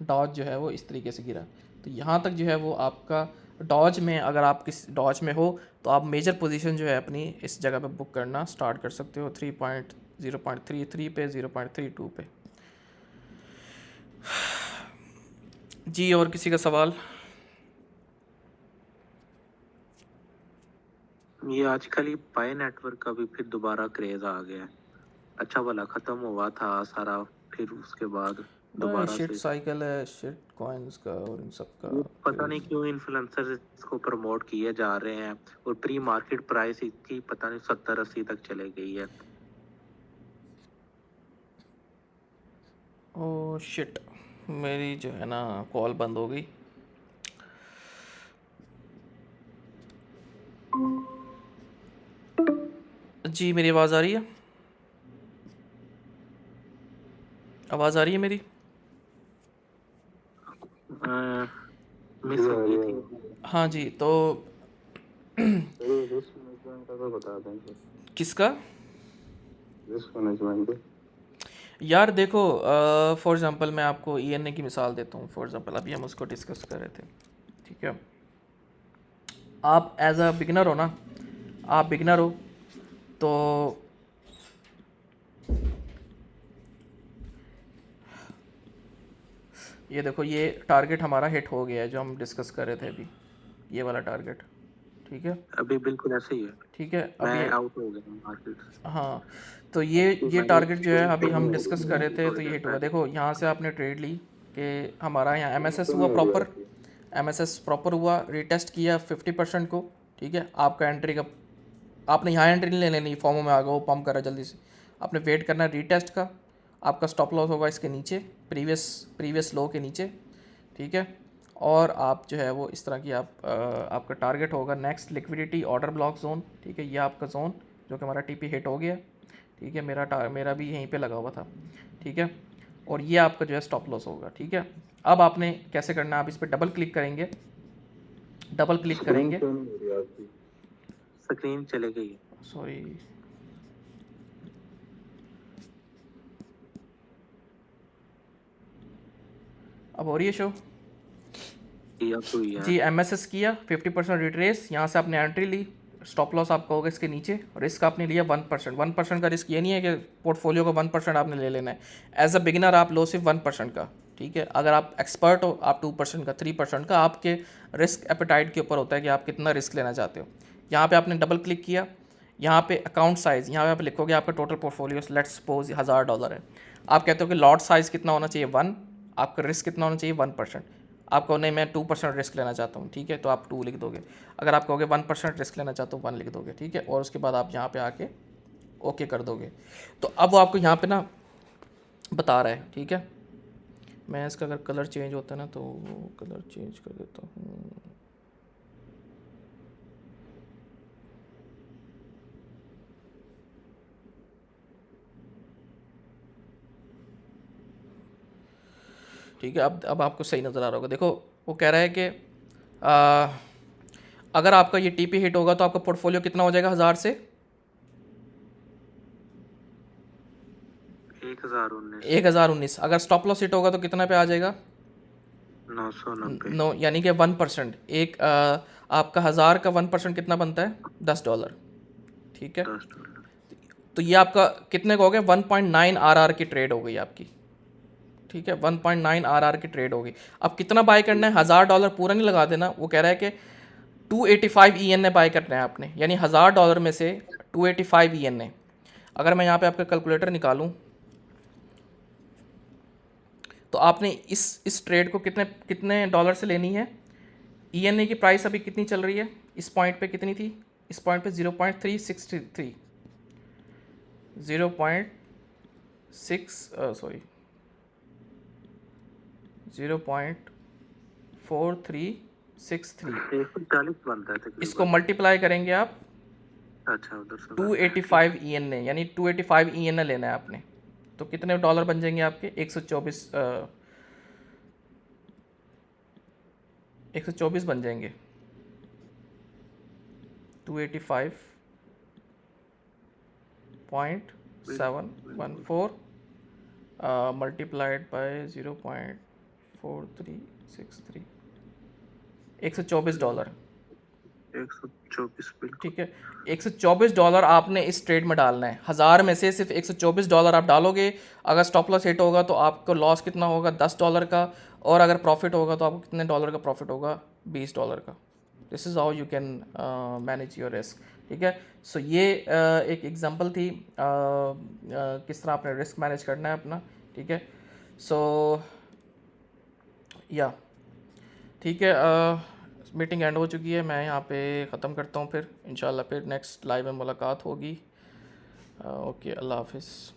A: डॉज जो है वो इस तरीके से गिरा। तो यहाँ तक जो है वो आपका डॉज में, अगर आप किस डॉज में हो तो आप मेजर पोजीशन जो है अपनी इस जगह पे बुक करना स्टार्ट कर सकते हो, 3.0.33 पे, 0.32 पे। जी और किसी का सवाल?
B: ये आजकल ही पाई नेटवर्क का भी फिर दोबारा क्रेज आ गया है। अच्छा वाला खत्म हुआ था सारा, फिर उसके बाद दोबारा
A: शिट
B: से
A: साइकिल है, शिट कॉइन्स का और इन सब का
B: ये पता नहीं
A: क्रेज।
B: क्यों इन्फ्लुएंसर इसको प्रमोट किए जा रहे हैं, और प्री मार्केट प्राइस इसकी पता नहीं 70-80 तक चले गई है।
A: ओ शिट, मेरी जो है ना कॉल बंद हो गई। जी मेरी आवाज़ आ रही है? आवाज़ आ रही है मेरी?
B: मिस हो गई थी।
A: हाँ जी, तो
B: रिस्क मैनेजमेंट का तो बता दें सर।
A: किसका?
B: रिस्क मैनेजमेंट
A: यार देखो, फॉर एग्ज़ाम्पल मैं आपको ENA की मिसाल देता हूँ। फॉर एग्ज़ाम्पल अभी हम उसको डिस्कस कर रहे थे, ठीक है। आप एज अ बिगनर हो ना, आप बिगनर हो तो ये देखो, ये टारगेट हमारा हिट हो गया है जो हम डिस्कस कर रहे थे अभी, ये वाला टारगेट, ठीक है,
B: अभी बिल्कुल ऐसे ही है।
A: ठीक है। अब
B: मैं
A: ये,
B: आउट हो गया मार्केट से।
A: हाँ, तो ये
B: मैंने
A: टारगेट जो है अभी हम डिस्कस कर रहे थे,
B: थोड़ी
A: तो ये
B: देर
A: हिट हुआ।
B: पहले।
A: देखो यहाँ से आपने ट्रेड ली कि हमारा यहाँ MSS हुआ प्रॉपर, MSS प्रॉपर हुआ, रिटेस्ट किया 50% को, ठीक है। आपका एंट्री का, आपने यहाँ एंट्री नहीं ले लेनी, फॉर्मों में आ गया वो पंप करा जल्दी से, आपने वेट करना है रीटेस्ट का। आपका स्टॉप लॉस होगा इसके नीचे, प्रीवियस लो के नीचे, ठीक है। और आप जो है वो इस तरह की आपका टारगेट होगा next liquidity order block zone, ठीक है। ये आपका जोन जो कि हमारा TP हिट हो गया, ठीक है, मेरा भी यहीं पे लगा हुआ था, ठीक है। और ये आपका जो है स्टॉप लॉस होगा, ठीक है। अब आपने कैसे करना है, आप इस पर डबल क्लिक करेंगे,
B: स्क्रीन चले गई है।
A: सॉरी, अब हो रही है शो?
B: किया तो ही है।
A: जी, MSS किया 50% रिट्रेस, यहाँ से आपने एंट्री ली, स्टॉप लॉस आपका होगा इसके नीचे, रिस्क आपने लिया 1%। 1% का रिस्क ये नहीं है कि पोर्टफोलियो का 1% आपने ले लेना है। एज अ बिगिनर आप लो सिर्फ 1% का, ठीक है। अगर आप एक्सपर्ट हो आप 2% का, 3% का, आपके रिस्क एपेटाइट के ऊपर होता है कि आप कितना रिस्क लेना चाहते हो। यहाँ पे आपने डबल क्लिक किया, यहाँ पे अकाउंट साइज़, यहाँ पे आप लिखोगे आपका टोटल पोर्टफोलियो लेट्स सपोज $1000 है। आप कहते हो कि लॉट साइज़ कितना होना चाहिए 1, आपका रिस्क कितना होना चाहिए 1%। आप कहो नहीं मैं 2% रिस्क लेना चाहता हूँ, ठीक है, तो आप 2 लिख दोगे। अगर आप कहोगे 1% रिस्क लेना चाहते हो 1 लिख दोगे, ठीक है। और उसके बाद आप यहाँ पे आके ओके कर दोगे। तो अब वो आपको यहाँ पे ना बता रहा है, ठीक है। मैं इसका अगर कलर चेंज होता है ना तो वो कलर चेंज कर देता हूँ। ठीक है, अब आपको सही नज़र आ रहा होगा। देखो वो कह रहा है कि अगर आपका ये TP हिट होगा तो आपका पोर्टफोलियो कितना हो जाएगा 1000 से 1019। अगर स्टॉप लॉस हिट होगा तो कितना पे आ जाएगा
B: 990।
A: नो, यानी कि 1%, एक आपका 1000 का 1% कितना बनता है $10, ठीक है।
B: $10।
A: तो ये आपका कितने का हो गया 1.9 RR की ट्रेड हो गई आपकी, ठीक है, 1.9 आर की ट्रेड होगी। अब कितना बाय करना है, $1000 पूरा नहीं लगा देना। वो कह रहा है कि 285 ENA बाय करना है आपने, यानी $1000 में से 285 ENA। अगर मैं यहाँ पे आपका कैलकुलेटर निकालूँ तो आपने इस ट्रेड को कितने कितने डॉलर से लेनी है। ENA की प्राइस अभी कितनी चल रही है, इस पॉइंट पे कितनी थी, इस पॉइंट पे 0.363 0.4363।
B: 140 बनता है
A: इसको
B: तकरीबन।
A: मल्टीप्लाई करेंगे आप
B: अच्छा उधर से
A: 285 ENA, यानी 285 ENA लेना है आपने। तो कितने डॉलर बन जाएंगे आपके, 124 बन जाएंगे। 285.714 मल्टीप्लाइड बाय 0.4363, $124।
B: 124 बिल्कुल।
A: ठीक है, $124 आपने इस ट्रेड में डालना है। 1000 में से सिर्फ $124 आप डालोगे। अगर स्टॉप लॉस हिट होगा तो आपको लॉस कितना होगा, $10 का। और अगर प्रॉफिट होगा तो आपको कितने डॉलर का प्रॉफिट होगा, $20 का। This is how you can manage your risk. ठीक है, सो ये एक एग्जांपल थी किस तरह आपने रिस्क मैनेज करना है अपना। ठीक है, सो या ठीक है, मीटिंग एंड हो चुकी है, मैं यहाँ पे ख़त्म करता हूँ। फिर इंशाल्लाह फिर नेक्स्ट लाइव में मुलाकात होगी। ओके, अल्लाह हाफिज़।